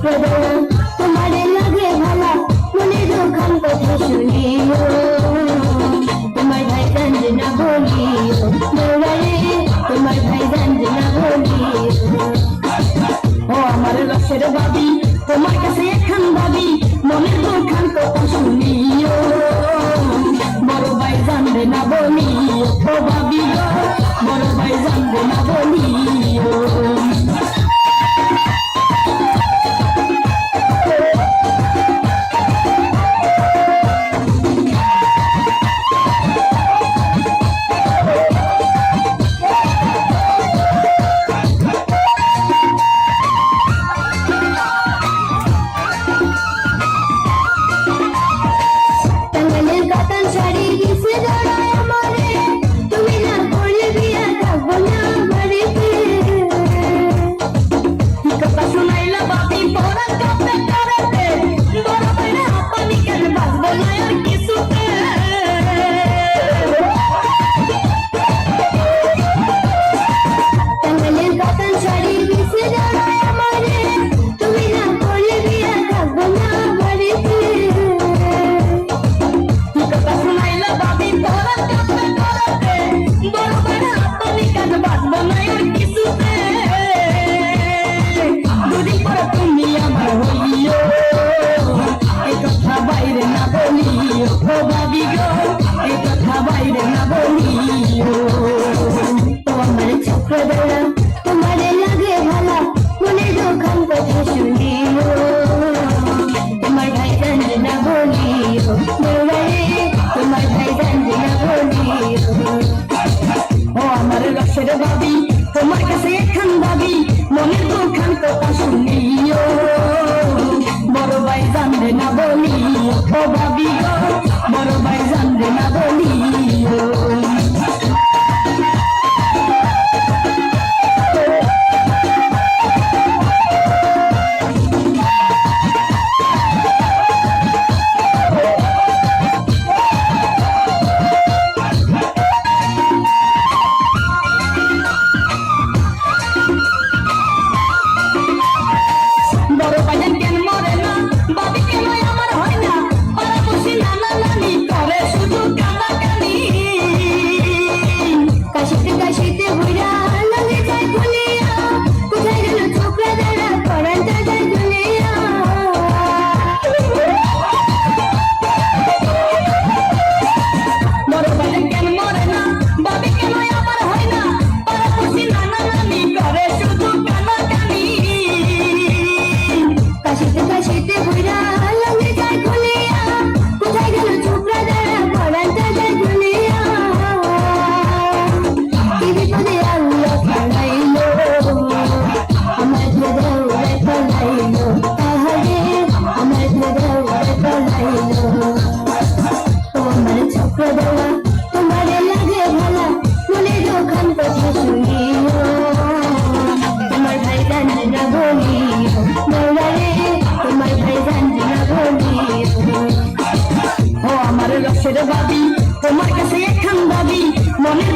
চোখে দেওয়া তোমারে লাগে ভালা মনে দুখান কথা শুনিও তোমার ভাই জানবে না বলিও দৌড়ারে তোমার ভাই জানবে না বলিও ও আমার রসের বাবি তোমার কাছে একখান দাবি মনের দুখান কথা শুনিও বড় ভাই জানবে না বলিও ও বাবি গো বড় ভাই জানবে না বলিও তোমারে লাগে ভালা মনে দুখান কথা শুনিও তোমার ভাই জানবে না বলিও দৌড়ারে তোমার ভাই জানবে না বলিও ও আমার রসের বাবি তোমার কাছে একখান দাবি মনের দুখান কথা শুনিও বড় ভাই জানবে না বলিও ও ভাবি গো বড় ভাই জানবে না বলিও তোমারে লাগে ভালা মনে দুখান কথা শুনিও তোমার ভাই জানবে না বলিও দৌড়ারে তোমার ভাই জানবে না বলিও ও আমার রসের বাবি তোমার কাছে একখান দাবি মনের